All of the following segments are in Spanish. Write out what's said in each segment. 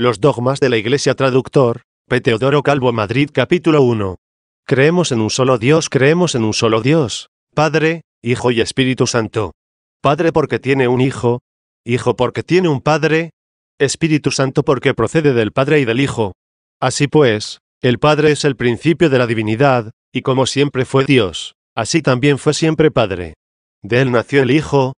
Los dogmas de la Iglesia. Traductor, P. Teodoro Calvo. Madrid. Capítulo 1. Creemos en un solo Dios. Creemos en un solo Dios, Padre, Hijo y Espíritu Santo. Padre porque tiene un Hijo, Hijo porque tiene un Padre, Espíritu Santo porque procede del Padre y del Hijo. Así pues, el Padre es el principio de la divinidad, y como siempre fue Dios, así también fue siempre Padre. De él nació el Hijo,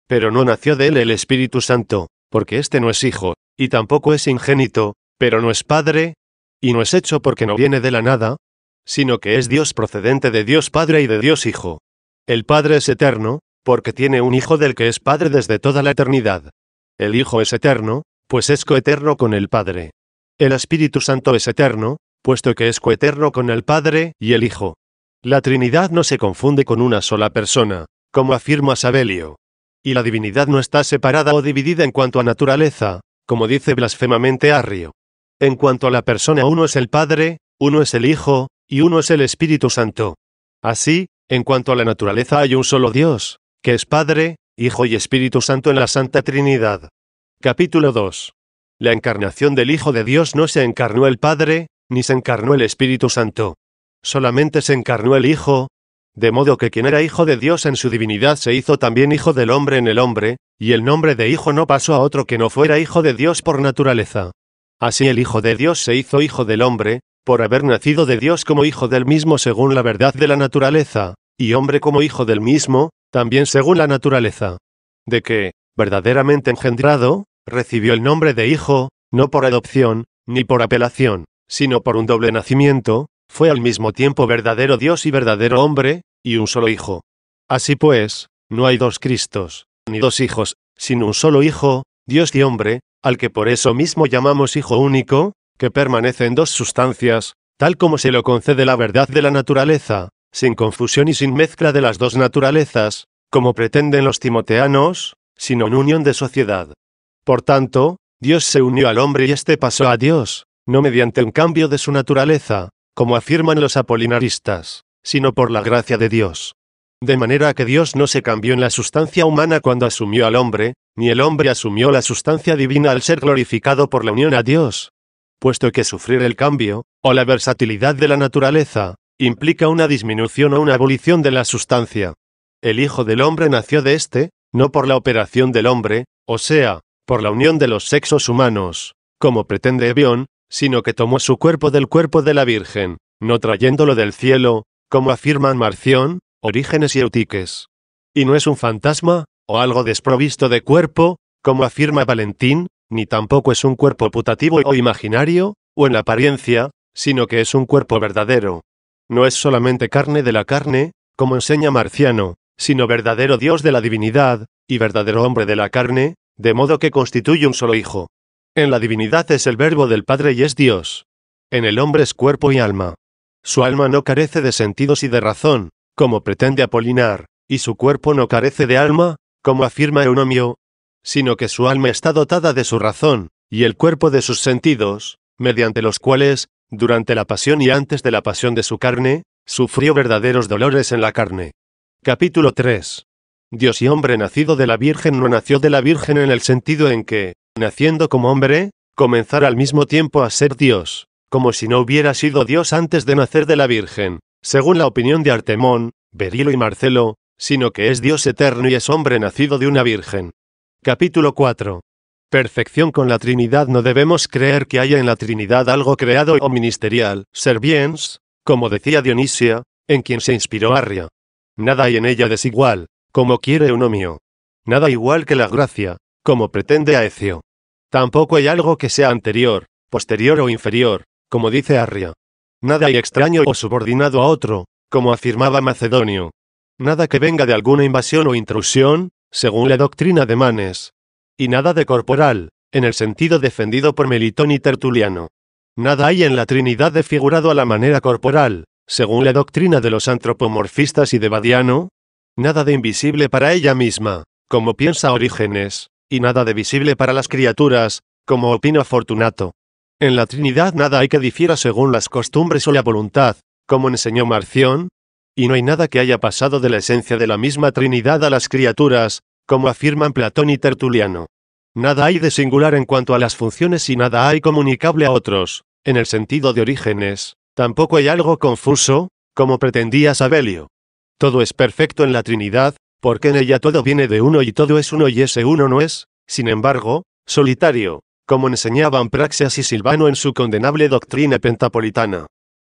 pero no nació de él el Espíritu Santo, porque éste no es Hijo, y tampoco es ingénito, pero no es Padre, y no es hecho porque no viene de la nada, sino que es Dios procedente de Dios Padre y de Dios Hijo. El Padre es eterno, porque tiene un Hijo del que es Padre desde toda la eternidad. El Hijo es eterno, pues es coeterno con el Padre. El Espíritu Santo es eterno, puesto que es coeterno con el Padre y el Hijo. La Trinidad no se confunde con una sola persona, como afirma Sabelio. Y la divinidad no está separada o dividida en cuanto a naturaleza, como dice blasfemamente Arrio. En cuanto a la persona, uno es el Padre, uno es el Hijo, y uno es el Espíritu Santo. Así, en cuanto a la naturaleza hay un solo Dios, que es Padre, Hijo y Espíritu Santo en la Santa Trinidad. Capítulo 2. La encarnación del Hijo de Dios. No se encarnó el Padre, ni se encarnó el Espíritu Santo. Solamente se encarnó el Hijo, de modo que quien era Hijo de Dios en su divinidad se hizo también Hijo del hombre en el hombre, y el nombre de Hijo no pasó a otro que no fuera Hijo de Dios por naturaleza. Así el Hijo de Dios se hizo Hijo del hombre, por haber nacido de Dios como Hijo del mismo según la verdad de la naturaleza, y hombre como Hijo del mismo, también según la naturaleza. De que, verdaderamente engendrado, recibió el nombre de Hijo, no por adopción, ni por apelación, sino por un doble nacimiento, fue al mismo tiempo verdadero Dios y verdadero hombre, y un solo Hijo. Así pues, no hay dos Cristos, ni dos hijos, sino un solo Hijo, Dios y hombre, al que por eso mismo llamamos Hijo único, que permanece en dos sustancias, tal como se lo concede la verdad de la naturaleza, sin confusión y sin mezcla de las dos naturalezas, como pretenden los timoteanos, sino en unión de sociedad. Por tanto, Dios se unió al hombre y éste pasó a Dios, no mediante un cambio de su naturaleza, como afirman los apolinaristas, sino por la gracia de Dios. De manera que Dios no se cambió en la sustancia humana cuando asumió al hombre, ni el hombre asumió la sustancia divina al ser glorificado por la unión a Dios. Puesto que sufrir el cambio, o la versatilidad de la naturaleza, implica una disminución o una abolición de la sustancia. El Hijo del hombre nació de éste, no por la operación del hombre, o sea, por la unión de los sexos humanos, como pretende Ebión, sino que tomó su cuerpo del cuerpo de la Virgen, no trayéndolo del cielo, como afirman Marción, Orígenes y Eutiques. Y no es un fantasma, o algo desprovisto de cuerpo, como afirma Valentín, ni tampoco es un cuerpo putativo o imaginario, o en la apariencia, sino que es un cuerpo verdadero. No es solamente carne de la carne, como enseña Marciano, sino verdadero Dios de la divinidad, y verdadero hombre de la carne, de modo que constituye un solo Hijo. En la divinidad es el Verbo del Padre y es Dios. En el hombre es cuerpo y alma. Su alma no carece de sentidos y de razón, como pretende Apolinar, y su cuerpo no carece de alma, como afirma Eunomio, sino que su alma está dotada de su razón, y el cuerpo de sus sentidos, mediante los cuales, durante la pasión y antes de la pasión de su carne, sufrió verdaderos dolores en la carne. Capítulo 3. Dios y hombre nacido de la Virgen no nació de la Virgen en el sentido en que, naciendo como hombre, comenzara al mismo tiempo a ser Dios, como si no hubiera sido Dios antes de nacer de la Virgen, según la opinión de Artemón, Berilo y Marcelo, sino que es Dios eterno y es hombre nacido de una Virgen. Capítulo 4. Perfección con la Trinidad. No debemos creer que haya en la Trinidad algo creado o ministerial, serviens, como decía Dionisia, en quien se inspiró Arria. Nada hay en ella desigual, como quiere Eunomio. Nada igual que la gracia, como pretende Aecio. Tampoco hay algo que sea anterior, posterior o inferior, como dice Arria. Nada hay extraño o subordinado a otro, como afirmaba Macedonio. Nada que venga de alguna invasión o intrusión, según la doctrina de Manes. Y nada de corporal, en el sentido defendido por Melitón y Tertuliano. Nada hay en la Trinidad desfigurado a la manera corporal, según la doctrina de los antropomorfistas y de Badiano. Nada de invisible para ella misma, como piensa Orígenes, y nada de visible para las criaturas, como opina Fortunato. En la Trinidad nada hay que difiera según las costumbres o la voluntad, como enseñó Marción, y no hay nada que haya pasado de la esencia de la misma Trinidad a las criaturas, como afirman Platón y Tertuliano. Nada hay de singular en cuanto a las funciones y nada hay comunicable a otros, en el sentido de Orígenes. Tampoco hay algo confuso, como pretendía Sabelio. Todo es perfecto en la Trinidad, porque en ella todo viene de uno y todo es uno y ese uno no es, sin embargo, solitario, como enseñaban Praxeas y Silvano en su condenable doctrina pentapolitana.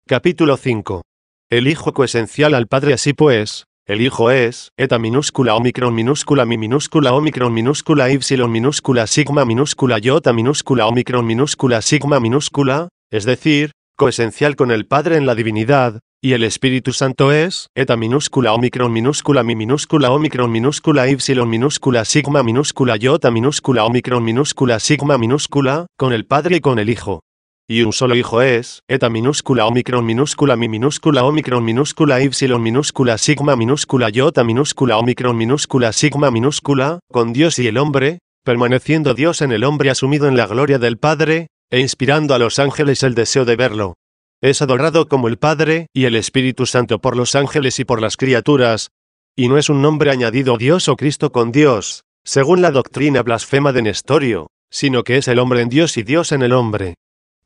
Capítulo 5. El Hijo coesencial al Padre. Así pues, el Hijo es, eta minúscula omicron minúscula mi minúscula omicron minúscula ipsilon minúscula sigma minúscula iota minúscula omicron minúscula sigma minúscula, es decir, coesencial con el Padre en la divinidad, y el Espíritu Santo es, eta minúscula omicron minúscula mi minúscula omicron minúscula ipsilon minúscula sigma minúscula iota minúscula omicron minúscula sigma minúscula, con el Padre y con el Hijo. Y un solo Hijo es, eta minúscula omicron minúscula mi minúscula omicron minúscula ipsilon minúscula sigma minúscula iota minúscula omicron minúscula sigma minúscula, con Dios y el hombre, permaneciendo Dios en el hombre asumido en la gloria del Padre, e inspirando a los ángeles el deseo de verlo. Es adorado como el Padre y el Espíritu Santo por los ángeles y por las criaturas, y no es un nombre añadido Dios o Cristo con Dios, según la doctrina blasfema de Nestorio, sino que es el hombre en Dios y Dios en el hombre.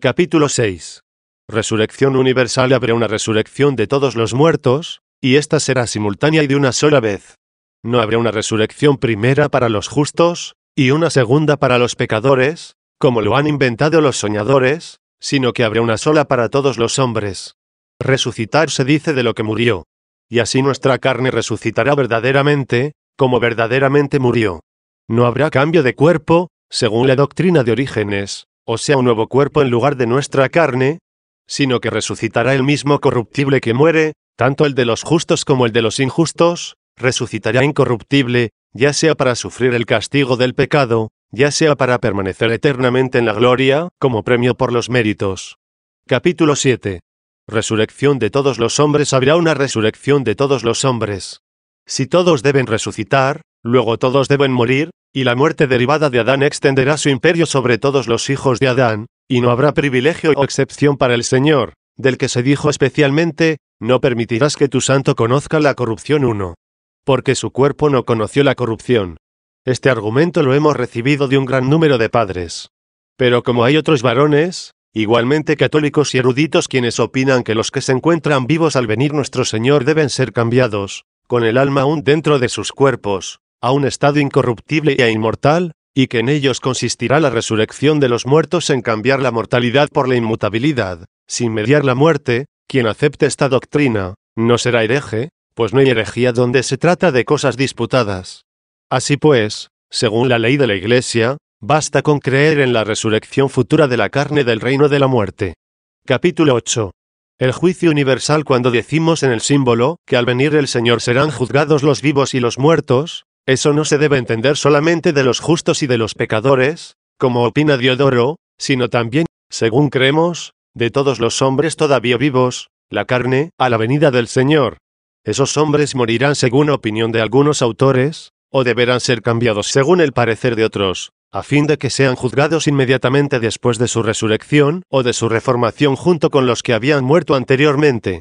Capítulo 6. Resurrección universal. Habrá una resurrección de todos los muertos, y esta será simultánea y de una sola vez. No habrá una resurrección primera para los justos, y una segunda para los pecadores, como lo han inventado los soñadores, sino que habrá una sola para todos los hombres. Resucitar se dice de lo que murió. Y así nuestra carne resucitará verdaderamente, como verdaderamente murió. No habrá cambio de cuerpo, según la doctrina de Orígenes, o sea un nuevo cuerpo en lugar de nuestra carne, sino que resucitará el mismo corruptible que muere, tanto el de los justos como el de los injustos, resucitará incorruptible, ya sea para sufrir el castigo del pecado, ya sea para permanecer eternamente en la gloria, como premio por los méritos. Capítulo 7. Resurrección de todos los hombres. Habrá una resurrección de todos los hombres. Si todos deben resucitar, luego todos deben morir, y la muerte derivada de Adán extenderá su imperio sobre todos los hijos de Adán, y no habrá privilegio o excepción para el Señor, del que se dijo especialmente, no permitirás que tu santo conozca la corrupción 1. Porque su cuerpo no conoció la corrupción. Este argumento lo hemos recibido de un gran número de padres. Pero como hay otros varones, igualmente católicos y eruditos, quienes opinan que los que se encuentran vivos al venir nuestro Señor deben ser cambiados, con el alma aún dentro de sus cuerpos, a un estado incorruptible e inmortal, y que en ellos consistirá la resurrección de los muertos en cambiar la mortalidad por la inmutabilidad, sin mediar la muerte, quien acepte esta doctrina, no será hereje, pues no hay herejía donde se trata de cosas disputadas. Así pues, según la ley de la Iglesia, basta con creer en la resurrección futura de la carne del reino de la muerte. Capítulo 8. El juicio universal. Cuando decimos en el símbolo, que al venir el Señor serán juzgados los vivos y los muertos, eso no se debe entender solamente de los justos y de los pecadores, como opina Diodoro, sino también, según creemos, de todos los hombres todavía vivos, la carne, a la venida del Señor. Esos hombres morirán según opinión de algunos autores, o deberán ser cambiados según el parecer de otros, a fin de que sean juzgados inmediatamente después de su resurrección, o de su reformación junto con los que habían muerto anteriormente.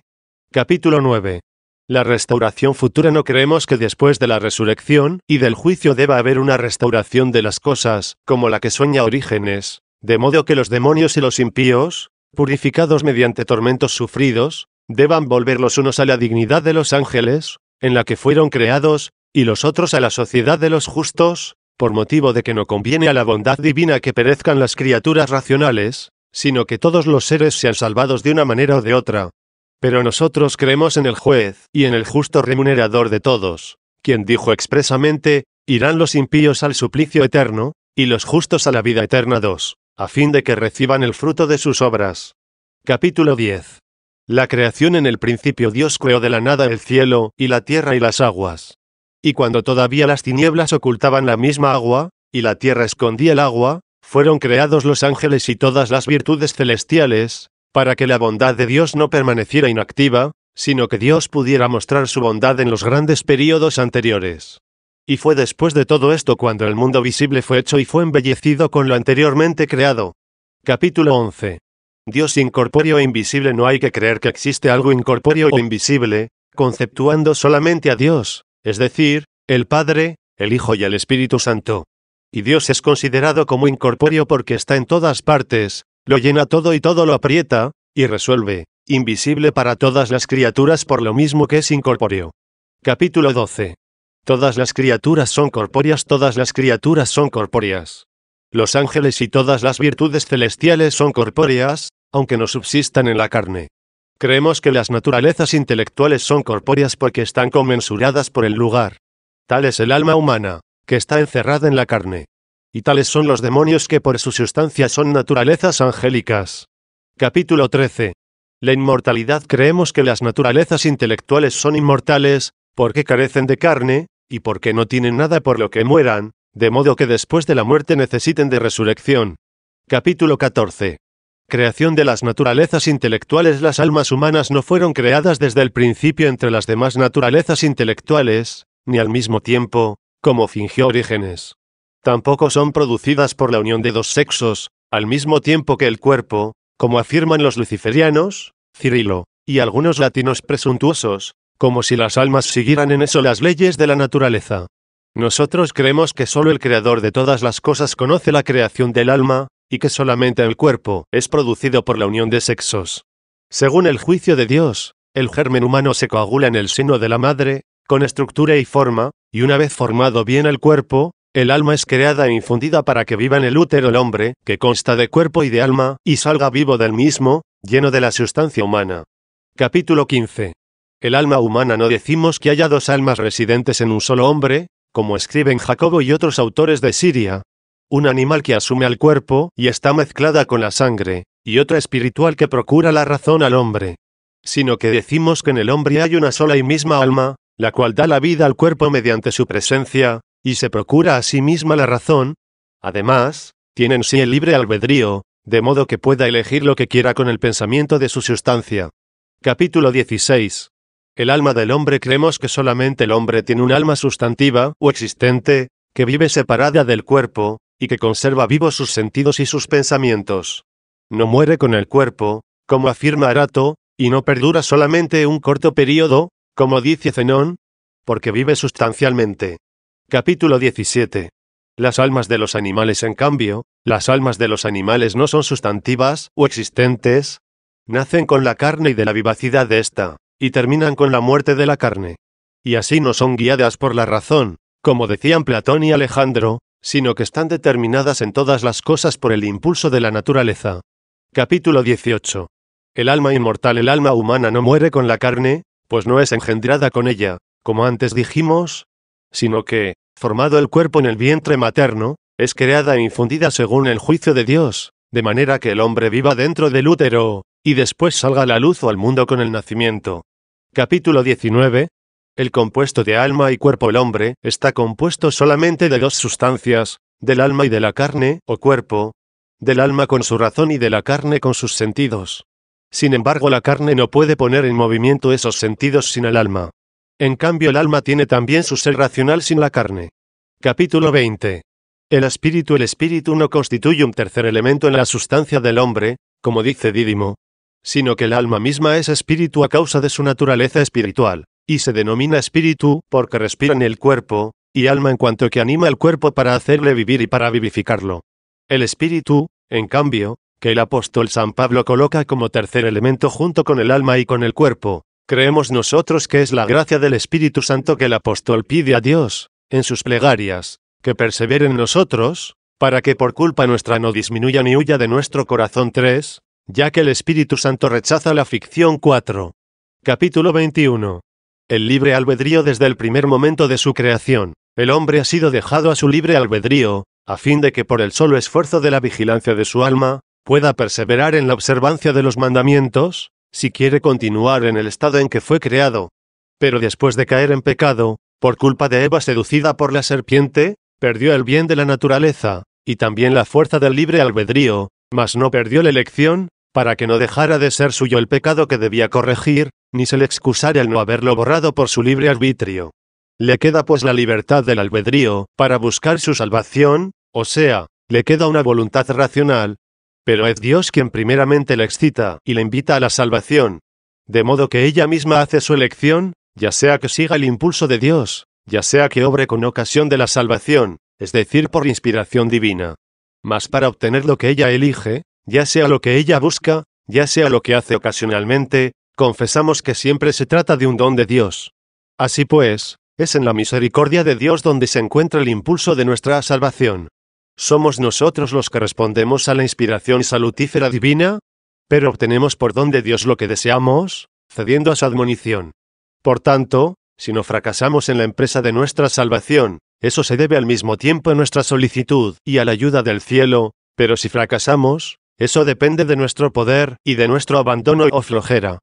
Capítulo 9. La restauración futura. No creemos que después de la resurrección y del juicio deba haber una restauración de las cosas, como la que sueña Orígenes, de modo que los demonios y los impíos, purificados mediante tormentos sufridos, deban volver los unos a la dignidad de los ángeles, en la que fueron creados, y los otros a la sociedad de los justos, por motivo de que no conviene a la bondad divina que perezcan las criaturas racionales, sino que todos los seres sean salvados de una manera o de otra. Pero nosotros creemos en el juez y en el justo remunerador de todos, quien dijo expresamente, irán los impíos al suplicio eterno, y los justos a la vida eterna 2, a fin de que reciban el fruto de sus obras. Capítulo 10. La creación. En el principio Dios creó de la nada el cielo, y la tierra y las aguas. Y cuando todavía las tinieblas ocultaban la misma agua, y la tierra escondía el agua, fueron creados los ángeles y todas las virtudes celestiales, para que la bondad de Dios no permaneciera inactiva, sino que Dios pudiera mostrar su bondad en los grandes períodos anteriores. Y fue después de todo esto cuando el mundo visible fue hecho y fue embellecido con lo anteriormente creado. Capítulo 11. Dios incorpóreo e invisible. No hay que creer que existe algo incorpóreo o invisible, conceptuando solamente a Dios, es decir, el Padre, el Hijo y el Espíritu Santo. y Dios es considerado como incorpóreo porque está en todas partes, lo llena todo y todo lo aprieta, y resuelve, invisible para todas las criaturas por lo mismo que es incorpóreo. Capítulo 12. Todas las criaturas son corpóreas, todas las criaturas son corpóreas. Los ángeles y todas las virtudes celestiales son corpóreas, aunque no subsistan en la carne. Creemos que las naturalezas intelectuales son corpóreas porque están conmensuradas por el lugar. Tal es el alma humana, que está encerrada en la carne. Y tales son los demonios que por su sustancia son naturalezas angélicas. Capítulo 13. La inmortalidad. Creemos que las naturalezas intelectuales son inmortales, porque carecen de carne, y porque no tienen nada por lo que mueran, de modo que después de la muerte necesiten de resurrección. Capítulo 14. Creación de las naturalezas intelectuales. Las almas humanas no fueron creadas desde el principio entre las demás naturalezas intelectuales, ni al mismo tiempo, como fingió Orígenes. Tampoco son producidas por la unión de dos sexos, al mismo tiempo que el cuerpo, como afirman los luciferianos, Cirilo, y algunos latinos presuntuosos, como si las almas siguieran en eso las leyes de la naturaleza. Nosotros creemos que solo el Creador de todas las cosas conoce la creación del alma, y que solamente el cuerpo es producido por la unión de sexos. Según el juicio de Dios, el germen humano se coagula en el seno de la madre, con estructura y forma, y una vez formado bien el cuerpo, el alma es creada e infundida para que viva en el útero el hombre, que consta de cuerpo y de alma, y salga vivo del mismo, lleno de la sustancia humana. Capítulo 15. El alma humana. No decimos que haya dos almas residentes en un solo hombre, como escriben Jacobo y otros autores de Siria. Un animal que asume al cuerpo y está mezclada con la sangre, y otra espiritual que procura la razón al hombre. Sino que decimos que en el hombre hay una sola y misma alma, la cual da la vida al cuerpo mediante su presencia, y se procura a sí misma la razón. Además, tiene en sí el libre albedrío, de modo que pueda elegir lo que quiera con el pensamiento de su sustancia. Capítulo 16. El alma del hombre. Creemos que solamente el hombre tiene un alma sustantiva, o existente, que vive separada del cuerpo, y que conserva vivos sus sentidos y sus pensamientos. No muere con el cuerpo, como afirma Arato, y no perdura solamente un corto período, como dice Zenón, porque vive sustancialmente. Capítulo 17. Las almas de los animales. En cambio, las almas de los animales no son sustantivas o existentes, nacen con la carne y de la vivacidad de ésta, y terminan con la muerte de la carne. Y así no son guiadas por la razón, como decían Platón y Alejandro, sino que están determinadas en todas las cosas por el impulso de la naturaleza. Capítulo 18. El alma inmortal. El alma humana no muere con la carne, pues no es engendrada con ella, como antes dijimos, sino que, formado el cuerpo en el vientre materno, es creada e infundida según el juicio de Dios, de manera que el hombre viva dentro del útero, y después salga a la luz o al mundo con el nacimiento. Capítulo 19. El compuesto de alma y cuerpo. El hombre está compuesto solamente de dos sustancias, del alma y de la carne, o cuerpo, del alma con su razón y de la carne con sus sentidos. Sin embargo, la carne no puede poner en movimiento esos sentidos sin el alma. En cambio, el alma tiene también su ser racional sin la carne. Capítulo 20. El espíritu. El espíritu no constituye un tercer elemento en la sustancia del hombre, como dice Dídimo, sino que el alma misma es espíritu a causa de su naturaleza espiritual, y se denomina espíritu porque respira en el cuerpo, y alma en cuanto que anima el cuerpo para hacerle vivir y para vivificarlo. El espíritu, en cambio, que el apóstol San Pablo coloca como tercer elemento junto con el alma y con el cuerpo, creemos nosotros que es la gracia del Espíritu Santo que el apóstol pide a Dios, en sus plegarias, que persevere en nosotros, para que por culpa nuestra no disminuya ni huya de nuestro corazón. 3, ya que el Espíritu Santo rechaza la ficción. 4. Capítulo 21. El libre albedrío. Desde el primer momento de su creación, el hombre ha sido dejado a su libre albedrío, a fin de que por el solo esfuerzo de la vigilancia de su alma, pueda perseverar en la observancia de los mandamientos, si quiere continuar en el estado en que fue creado. Pero después de caer en pecado, por culpa de Eva seducida por la serpiente, perdió el bien de la naturaleza, y también la fuerza del libre albedrío, mas no perdió la elección, para que no dejara de ser suyo el pecado que debía corregir, ni se le excusara el no haberlo borrado por su libre arbitrio. Le queda pues la libertad del albedrío, para buscar su salvación, o sea, le queda una voluntad racional, pero es Dios quien primeramente la excita y la invita a la salvación, de modo que ella misma hace su elección, ya sea que siga el impulso de Dios, ya sea que obre con ocasión de la salvación, es decir, por inspiración divina. Mas para obtener lo que ella elige, ya sea lo que ella busca, ya sea lo que hace ocasionalmente, confesamos que siempre se trata de un don de Dios. Así pues, es en la misericordia de Dios donde se encuentra el impulso de nuestra salvación. ¿Somos nosotros los que respondemos a la inspiración salutífera divina? Pero obtenemos por don de Dios lo que deseamos, cediendo a su admonición. Por tanto, si no fracasamos en la empresa de nuestra salvación, eso se debe al mismo tiempo a nuestra solicitud y a la ayuda del cielo, pero si fracasamos, eso depende de nuestro poder y de nuestro abandono o flojera.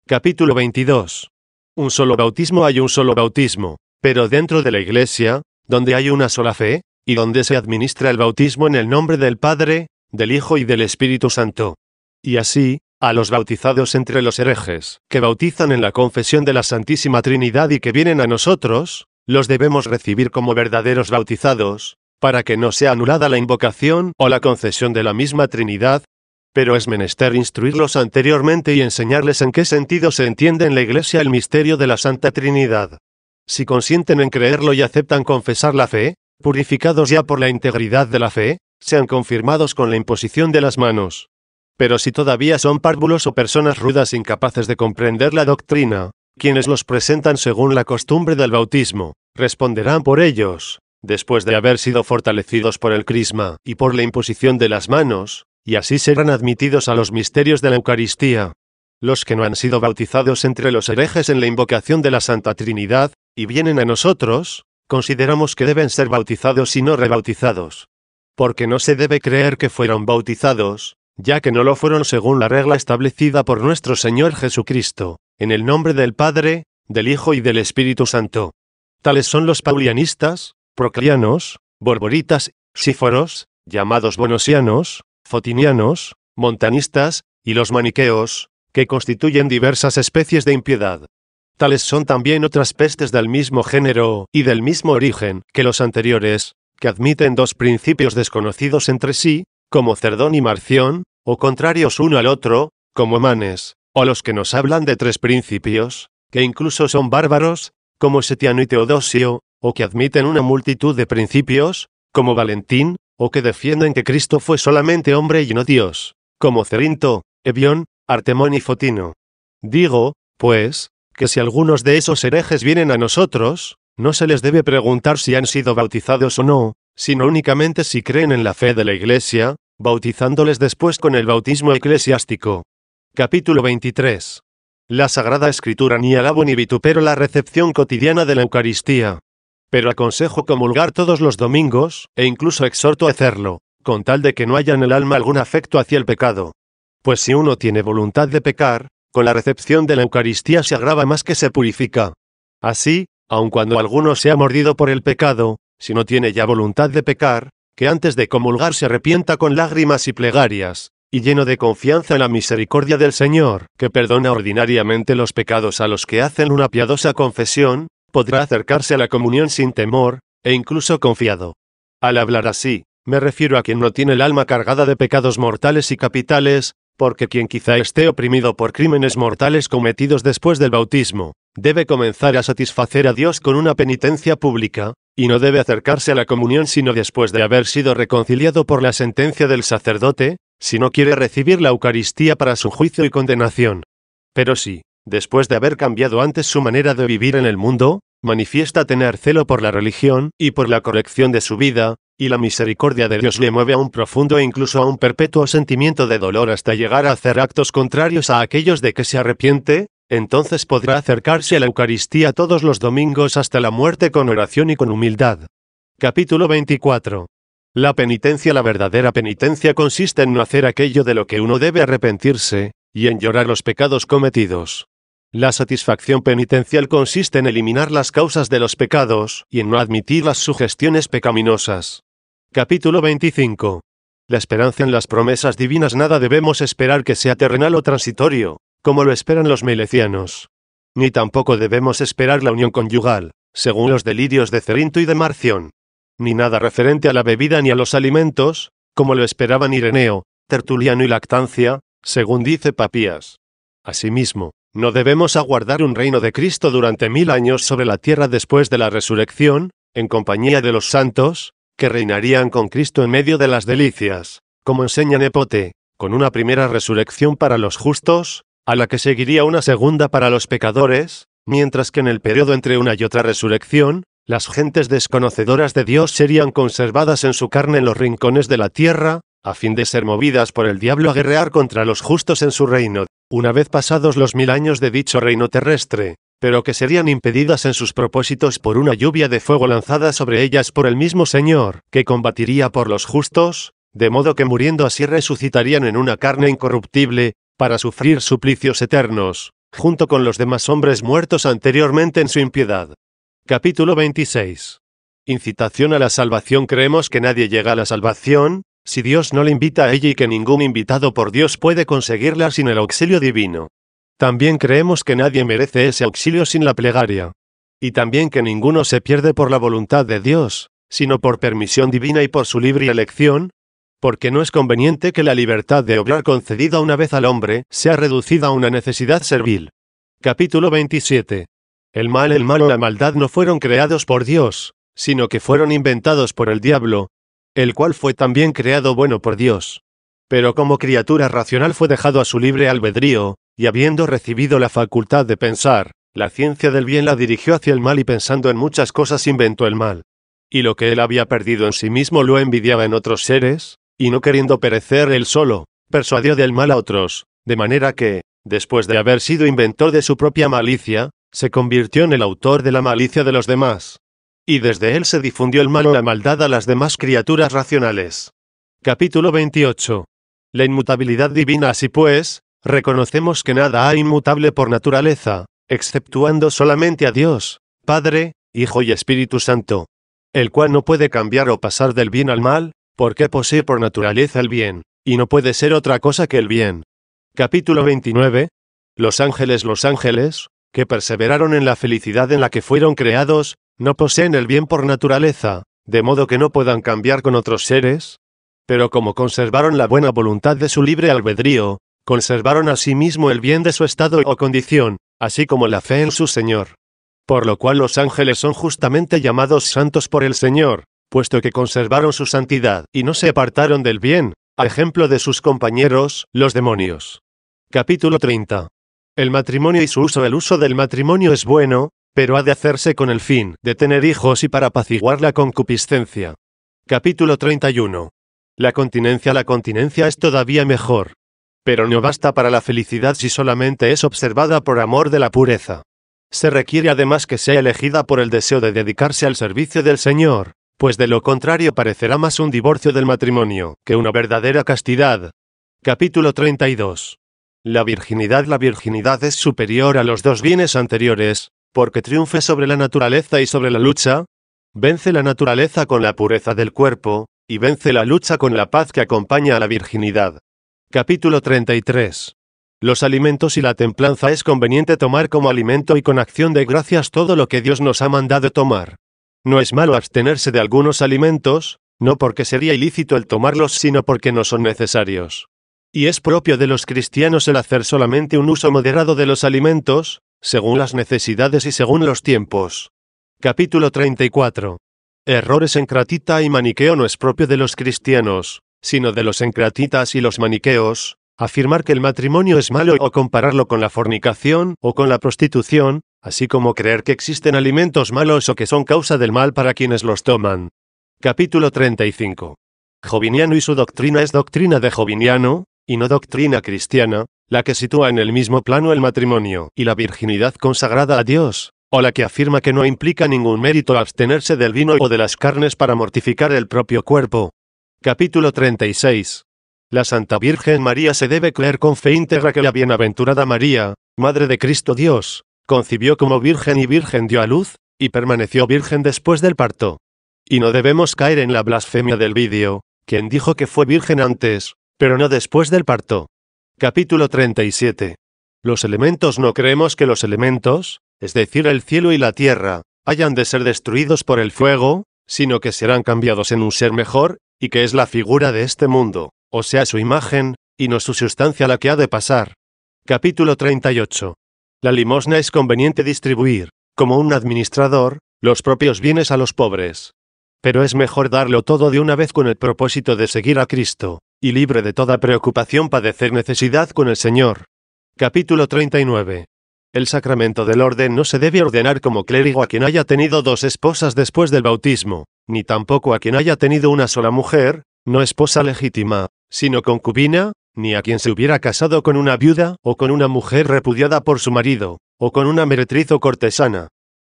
Capítulo 22. Un solo bautismo. Hay un solo bautismo, pero dentro de la Iglesia, donde hay una sola fe, y donde se administra el bautismo en el nombre del Padre, del Hijo y del Espíritu Santo. Y así, a los bautizados entre los herejes, que bautizan en la confesión de la Santísima Trinidad y que vienen a nosotros, los debemos recibir como verdaderos bautizados, para que no sea anulada la invocación o la concesión de la misma Trinidad, pero es menester instruirlos anteriormente y enseñarles en qué sentido se entiende en la Iglesia el misterio de la Santa Trinidad. Si consienten en creerlo y aceptan confesar la fe, purificados ya por la integridad de la fe, sean confirmados con la imposición de las manos. Pero si todavía son párvulos o personas rudas incapaces de comprender la doctrina, quienes los presentan según la costumbre del bautismo, responderán por ellos, después de haber sido fortalecidos por el crisma y por la imposición de las manos, y así serán admitidos a los misterios de la Eucaristía. Los que no han sido bautizados entre los herejes en la invocación de la Santa Trinidad, y vienen a nosotros, consideramos que deben ser bautizados y no rebautizados. Porque no se debe creer que fueron bautizados, ya que no lo fueron según la regla establecida por nuestro Señor Jesucristo, en el nombre del Padre, del Hijo y del Espíritu Santo. Tales son los paulianistas, proclianos, borboritas, síforos, llamados bonosianos, fotinianos, montanistas, y los maniqueos, que constituyen diversas especies de impiedad. Tales son también otras pestes del mismo género y del mismo origen que los anteriores, que admiten dos principios desconocidos entre sí, como Cerdón y Marción, o contrarios uno al otro, como Manes, o los que nos hablan de tres principios, que incluso son bárbaros, como Setiano y Teodosio, o que admiten una multitud de principios, como Valentín, o que defienden que Cristo fue solamente hombre y no Dios, como Cerinto, Ebión, Artemón y Fotino. Digo, pues, que si algunos de esos herejes vienen a nosotros, no se les debe preguntar si han sido bautizados o no, sino únicamente si creen en la fe de la Iglesia, bautizándoles después con el bautismo eclesiástico. Capítulo 23. La Sagrada Escritura ni alabo ni vitupero la recepción cotidiana de la Eucaristía. Pero aconsejo comulgar todos los domingos, e incluso exhorto a hacerlo, con tal de que no haya en el alma algún afecto hacia el pecado. Pues si uno tiene voluntad de pecar, con la recepción de la Eucaristía se agrava más que se purifica. Así, aun cuando alguno sea mordido por el pecado, si no tiene ya voluntad de pecar, que antes de comulgar se arrepienta con lágrimas y plegarias, y lleno de confianza en la misericordia del Señor, que perdona ordinariamente los pecados a los que hacen una piadosa confesión, podrá acercarse a la comunión sin temor, e incluso confiado. Al hablar así, me refiero a quien no tiene el alma cargada de pecados mortales y capitales, porque quien quizá esté oprimido por crímenes mortales cometidos después del bautismo, debe comenzar a satisfacer a Dios con una penitencia pública, y no debe acercarse a la comunión sino después de haber sido reconciliado por la sentencia del sacerdote, si no quiere recibir la Eucaristía para su juicio y condenación. Pero si, después de haber cambiado antes su manera de vivir en el mundo, manifiesta tener celo por la religión y por la corrección de su vida, y la misericordia de Dios le mueve a un profundo e incluso a un perpetuo sentimiento de dolor hasta llegar a hacer actos contrarios a aquellos de que se arrepiente, entonces podrá acercarse a la Eucaristía todos los domingos hasta la muerte con oración y con humildad. Capítulo 24. La penitencia. La verdadera penitencia consiste en no hacer aquello de lo que uno debe arrepentirse, y en llorar los pecados cometidos. La satisfacción penitencial consiste en eliminar las causas de los pecados, y en no admitir las sugestiones pecaminosas. Capítulo 25. La esperanza en las promesas divinas. Nada debemos esperar que sea terrenal o transitorio, como lo esperan los melecianos. Ni tampoco debemos esperar la unión conyugal, según los delirios de Cerinto y de Marción. Ni nada referente a la bebida ni a los alimentos, como lo esperaban Ireneo, Tertuliano y Lactancia, según dice Papías. Asimismo, no debemos aguardar un reino de Cristo durante 1000 años sobre la tierra después de la resurrección, en compañía de los santos, que reinarían con Cristo en medio de las delicias, como enseña Nepote, con una primera resurrección para los justos, a la que seguiría una segunda para los pecadores, mientras que en el periodo entre una y otra resurrección, las gentes desconocedoras de Dios serían conservadas en su carne en los rincones de la tierra, a fin de ser movidas por el diablo a guerrear contra los justos en su reino, una vez pasados los 1000 años de dicho reino terrestre, pero que serían impedidas en sus propósitos por una lluvia de fuego lanzada sobre ellas por el mismo Señor, que combatiría por los justos, de modo que muriendo así resucitarían en una carne incorruptible, para sufrir suplicios eternos, junto con los demás hombres muertos anteriormente en su impiedad. Capítulo 26. Incitación a la salvación. Creemos que nadie llega a la salvación, si Dios no le invita a ella y que ningún invitado por Dios puede conseguirla sin el auxilio divino. También creemos que nadie merece ese auxilio sin la plegaria. Y también que ninguno se pierde por la voluntad de Dios, sino por permisión divina y por su libre elección, porque no es conveniente que la libertad de obrar concedida una vez al hombre sea reducida a una necesidad servil. Capítulo 27. El mal o la maldad no fueron creados por Dios, sino que fueron inventados por el diablo, el cual fue también creado bueno por Dios. Pero como criatura racional fue dejado a su libre albedrío, y habiendo recibido la facultad de pensar, la ciencia del bien la dirigió hacia el mal y pensando en muchas cosas inventó el mal. Y lo que él había perdido en sí mismo lo envidiaba en otros seres, y no queriendo perecer él solo, persuadió del mal a otros, de manera que, después de haber sido inventor de su propia malicia, se convirtió en el autor de la malicia de los demás. Y desde él se difundió el mal o la maldad a las demás criaturas racionales. Capítulo 28. La inmutabilidad divina. Así pues, reconocemos que nada hay inmutable por naturaleza, exceptuando solamente a Dios, Padre, Hijo y Espíritu Santo, el cual no puede cambiar o pasar del bien al mal, porque posee por naturaleza el bien, y no puede ser otra cosa que el bien. Capítulo 29. Los ángeles, que perseveraron en la felicidad en la que fueron creados, no poseen el bien por naturaleza, de modo que no puedan cambiar con otros seres, pero como conservaron la buena voluntad de su libre albedrío, conservaron asimismo el bien de su estado o condición, así como la fe en su Señor. Por lo cual los ángeles son justamente llamados santos por el Señor, puesto que conservaron su santidad y no se apartaron del bien, a ejemplo de sus compañeros, los demonios. Capítulo 30. El matrimonio y su uso. El uso del matrimonio es bueno, pero ha de hacerse con el fin de tener hijos y para apaciguar la concupiscencia. Capítulo 31. La continencia es todavía mejor. Pero no basta para la felicidad si solamente es observada por amor de la pureza. Se requiere además que sea elegida por el deseo de dedicarse al servicio del Señor, pues de lo contrario parecerá más un divorcio del matrimonio que una verdadera castidad. Capítulo 32. La virginidad es superior a los dos bienes anteriores, porque triunfa sobre la naturaleza y sobre la lucha, vence la naturaleza con la pureza del cuerpo, y vence la lucha con la paz que acompaña a la virginidad. Capítulo 33. Los alimentos y la templanza. Es conveniente tomar como alimento y con acción de gracias todo lo que Dios nos ha mandado tomar. No es malo abstenerse de algunos alimentos, no porque sería ilícito el tomarlos, sino porque no son necesarios. Y es propio de los cristianos el hacer solamente un uso moderado de los alimentos, según las necesidades y según los tiempos. Capítulo 34. Errores encratita y maniqueo. No es propio de los cristianos, sino de los encratitas y los maniqueos, afirmar que el matrimonio es malo o compararlo con la fornicación o con la prostitución, así como creer que existen alimentos malos o que son causa del mal para quienes los toman. Capítulo 35. Joviniano y su doctrina. Es doctrina de Joviniano, y no doctrina cristiana, la que sitúa en el mismo plano el matrimonio y la virginidad consagrada a Dios, o la que afirma que no implica ningún mérito abstenerse del vino o de las carnes para mortificar el propio cuerpo. Capítulo 36. La Santa Virgen María. Se debe creer con fe íntegra que la bienaventurada María, Madre de Cristo Dios, concibió como virgen y virgen dio a luz, y permaneció virgen después del parto. Y no debemos caer en la blasfemia del vídeo, quien dijo que fue virgen antes, pero no después del parto. Capítulo 37. Los elementos. No creemos que los elementos, es decir, el cielo y la tierra, hayan de ser destruidos por el fuego, sino que serán cambiados en un ser mejor, y que es la figura de este mundo, o sea su imagen, y no su sustancia la que ha de pasar. Capítulo 38. La limosna. Es conveniente distribuir, como un administrador, los propios bienes a los pobres. pero es mejor darlo todo de una vez con el propósito de seguir a Cristo, y libre de toda preocupación padecer necesidad con el Señor. Capítulo 39. El sacramento del orden no se debe ordenar como clérigo a quien haya tenido 2 esposas después del bautismo, ni tampoco a quien haya tenido una sola mujer, no esposa legítima, sino concubina, ni a quien se hubiera casado con una viuda o con una mujer repudiada por su marido, o con una meretriz o cortesana.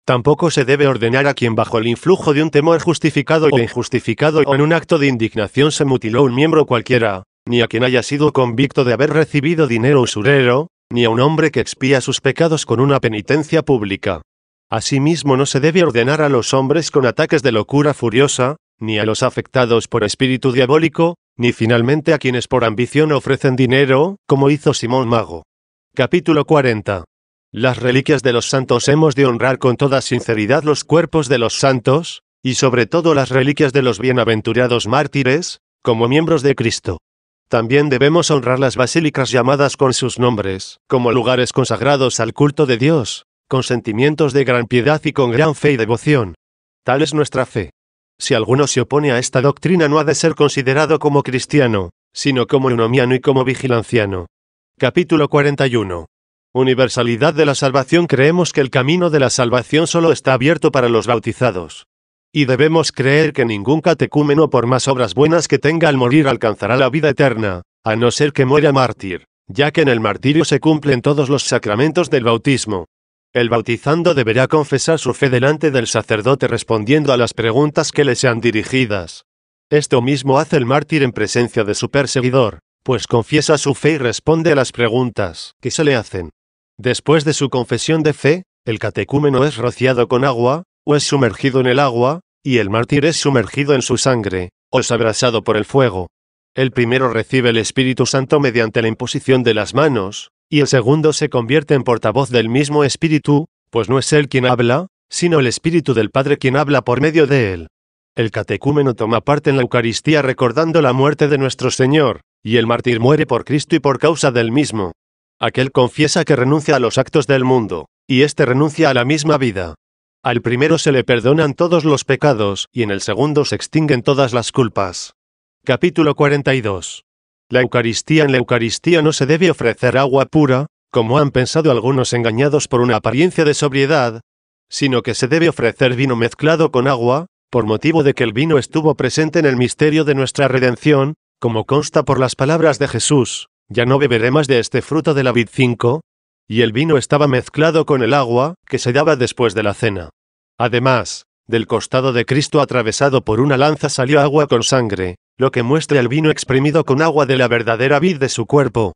Tampoco se debe ordenar a quien bajo el influjo de un temor justificado o injustificado o en un acto de indignación se mutiló un miembro cualquiera, ni a quien haya sido convicto de haber recibido dinero usurero, ni a un hombre que expía sus pecados con una penitencia pública. Asimismo no se debe ordenar a los hombres con ataques de locura furiosa, ni a los afectados por espíritu diabólico, ni finalmente a quienes por ambición ofrecen dinero, como hizo Simón Mago. Capítulo 40. Las reliquias de los santos hemos de honrar con toda sinceridad los cuerpos de los santos, y sobre todo las reliquias de los bienaventurados mártires, como miembros de Cristo. También debemos honrar las basílicas llamadas con sus nombres, como lugares consagrados al culto de Dios, con sentimientos de gran piedad y con gran fe y devoción. Tal es nuestra fe. Si alguno se opone a esta doctrina no ha de ser considerado como cristiano, sino como eunomiano y como vigilanciano. Capítulo 41. Universalidad de la salvación. Creemos que el camino de la salvación solo está abierto para los bautizados. Y debemos creer que ningún catecúmeno por más obras buenas que tenga al morir alcanzará la vida eterna, a no ser que muera mártir, ya que en el martirio se cumplen todos los sacramentos del bautismo. El bautizando deberá confesar su fe delante del sacerdote respondiendo a las preguntas que le sean dirigidas. Esto mismo hace el mártir en presencia de su perseguidor, pues confiesa su fe y responde a las preguntas que se le hacen. Después de su confesión de fe, el catecúmeno es rociado con agua, o es sumergido en el agua, y el mártir es sumergido en su sangre, o es abrasado por el fuego. El primero recibe el Espíritu Santo mediante la imposición de las manos, y el segundo se convierte en portavoz del mismo Espíritu, pues no es él quien habla, sino el Espíritu del Padre quien habla por medio de él. El catecúmeno toma parte en la Eucaristía recordando la muerte de nuestro Señor, y el mártir muere por Cristo y por causa del mismo. Aquel confiesa que renuncia a los actos del mundo, y éste renuncia a la misma vida. Al primero se le perdonan todos los pecados, y en el segundo se extinguen todas las culpas. Capítulo 42. La Eucaristía. En la Eucaristía no se debe ofrecer agua pura, como han pensado algunos engañados por una apariencia de sobriedad, sino que se debe ofrecer vino mezclado con agua, por motivo de que el vino estuvo presente en el misterio de nuestra redención, como consta por las palabras de Jesús, ya no beberé más de este fruto de la vid 5, y el vino estaba mezclado con el agua, que se daba después de la cena. Además, del costado de Cristo atravesado por una lanza salió agua con sangre, lo que muestra el vino exprimido con agua de la verdadera vid de su cuerpo.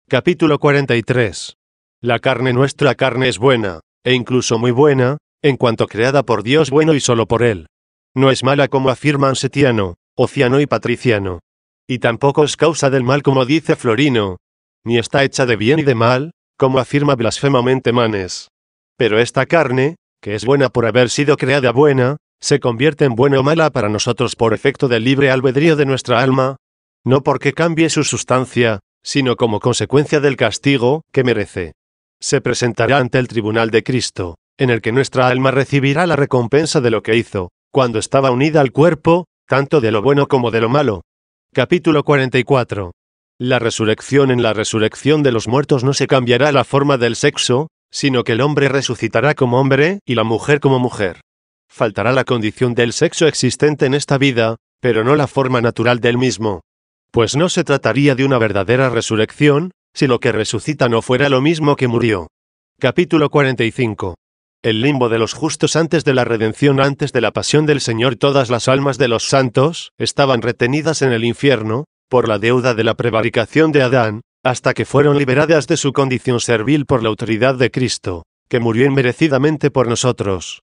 Capítulo 43. La carne. Nuestra carne es buena, e incluso muy buena, en cuanto creada por Dios bueno y solo por Él. No es mala como afirman Setiano, Ociano y Patriciano. Y tampoco es causa del mal como dice Florino, ni está hecha de bien y de mal, como afirma blasfemamente Manes. Pero esta carne, que es buena por haber sido creada buena, se convierte en buena o mala para nosotros por efecto del libre albedrío de nuestra alma, no porque cambie su sustancia, sino como consecuencia del castigo que merece. Se presentará ante el tribunal de Cristo, en el que nuestra alma recibirá la recompensa de lo que hizo, cuando estaba unida al cuerpo, tanto de lo bueno como de lo malo. Capítulo 44. La resurrección. En la resurrección de los muertos no se cambiará la forma del sexo, sino que el hombre resucitará como hombre y la mujer como mujer. Faltará la condición del sexo existente en esta vida, pero no la forma natural del mismo. Pues no se trataría de una verdadera resurrección, si lo que resucita no fuera lo mismo que murió. Capítulo 45. El limbo de los justos. Antes de la redención, antes de la pasión del Señor, todas las almas de los santos estaban retenidas en el infierno, por la deuda de la prevaricación de Adán, hasta que fueron liberadas de su condición servil por la autoridad de Cristo, que murió inmerecidamente por nosotros.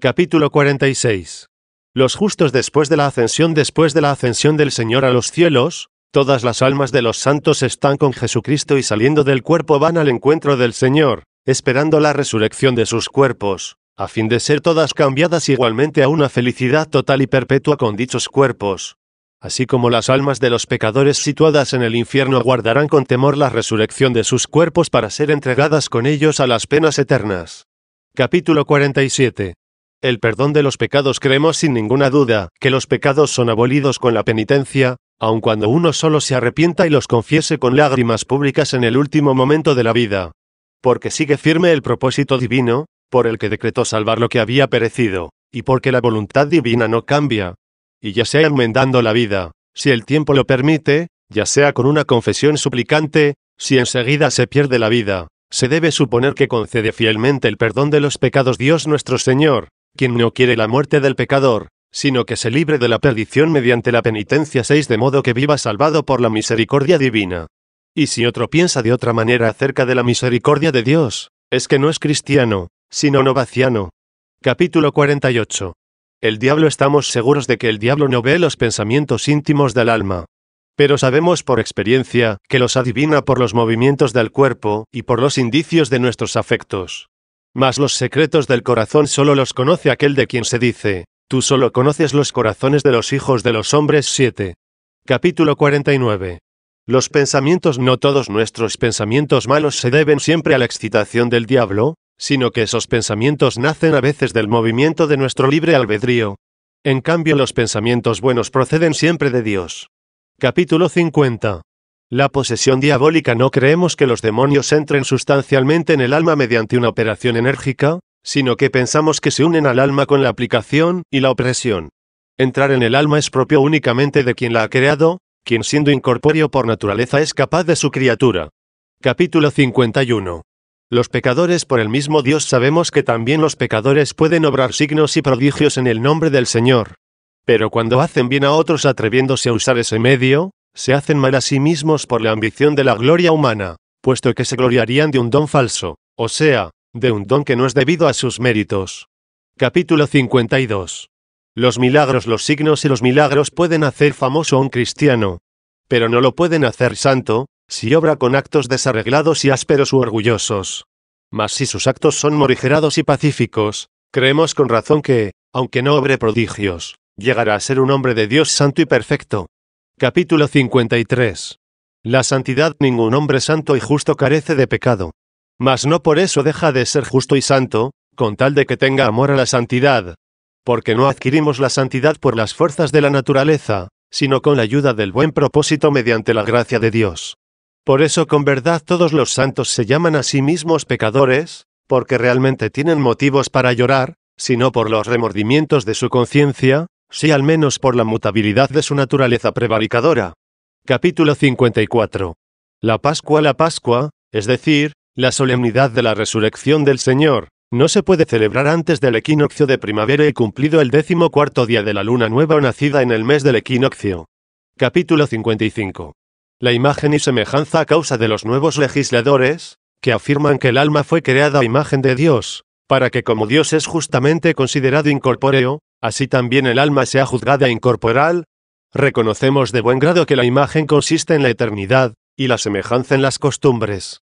Capítulo 46. Los justos después de la ascensión del Señor a los cielos, todas las almas de los santos están con Jesucristo y saliendo del cuerpo van al encuentro del Señor, esperando la resurrección de sus cuerpos, a fin de ser todas cambiadas igualmente a una felicidad total y perpetua con dichos cuerpos. Así como las almas de los pecadores situadas en el infierno aguardarán con temor la resurrección de sus cuerpos para ser entregadas con ellos a las penas eternas. Capítulo 47. El perdón de los pecados. Creemos sin ninguna duda que los pecados son abolidos con la penitencia, aun cuando uno solo se arrepienta y los confiese con lágrimas públicas en el último momento de la vida. Porque sigue firme el propósito divino, por el que decretó salvar lo que había perecido, y porque la voluntad divina no cambia. Y ya sea enmendando la vida, si el tiempo lo permite, ya sea con una confesión suplicante, si enseguida se pierde la vida, se debe suponer que concede fielmente el perdón de los pecados Dios nuestro Señor, quien no quiere la muerte del pecador, sino que se libre de la perdición mediante la penitencia 6, de modo que viva salvado por la misericordia divina. Y si otro piensa de otra manera acerca de la misericordia de Dios, es que no es cristiano, sino novaciano. Capítulo 48. El diablo. Estamos seguros de que el diablo no ve los pensamientos íntimos del alma. Pero sabemos por experiencia que los adivina por los movimientos del cuerpo y por los indicios de nuestros afectos. Mas los secretos del corazón solo los conoce aquel de quien se dice: tú solo conoces los corazones de los hijos de los hombres. 7. Capítulo 49. Los pensamientos. No todos nuestros pensamientos malos se deben siempre a la excitación del diablo, sino que esos pensamientos nacen a veces del movimiento de nuestro libre albedrío. En cambio, los pensamientos buenos proceden siempre de Dios. Capítulo 50. La posesión diabólica. No creemos que los demonios entren sustancialmente en el alma mediante una operación enérgica, sino que pensamos que se unen al alma con la aplicación y la opresión. Entrar en el alma es propio únicamente de quien la ha creado, quien siendo incorpóreo por naturaleza es capaz de su criatura. Capítulo 51. Los pecadores. Por el mismo Dios sabemos que también los pecadores pueden obrar signos y prodigios en el nombre del Señor. Pero cuando hacen bien a otros atreviéndose a usar ese medio, se hacen mal a sí mismos por la ambición de la gloria humana, puesto que se gloriarían de un don falso, o sea, de un don que no es debido a sus méritos. Capítulo 52. Los milagros. Los signos y los milagros pueden hacer famoso a un cristiano, pero no lo pueden hacer santo, si obra con actos desarreglados y ásperos u orgullosos. Mas si sus actos son morigerados y pacíficos, creemos con razón que, aunque no obre prodigios, llegará a ser un hombre de Dios santo y perfecto. Capítulo 53. La santidad. Ningún hombre santo y justo carece de pecado. Mas no por eso deja de ser justo y santo, con tal de que tenga amor a la santidad. Porque no adquirimos la santidad por las fuerzas de la naturaleza, sino con la ayuda del buen propósito mediante la gracia de Dios. Por eso con verdad todos los santos se llaman a sí mismos pecadores, porque realmente tienen motivos para llorar, sino por los remordimientos de su conciencia, sí al menos por la mutabilidad de su naturaleza prevaricadora. Capítulo 54. La Pascua, es decir, la solemnidad de la resurrección del Señor, no se puede celebrar antes del equinoccio de primavera y cumplido el 14º día de la luna nueva o nacida en el mes del equinoccio. Capítulo 55. La imagen y semejanza. A causa de los nuevos legisladores, que afirman que el alma fue creada a imagen de Dios, para que como Dios es justamente considerado incorpóreo, así también el alma sea juzgada incorporal. Reconocemos de buen grado que la imagen consiste en la eternidad, y la semejanza en las costumbres.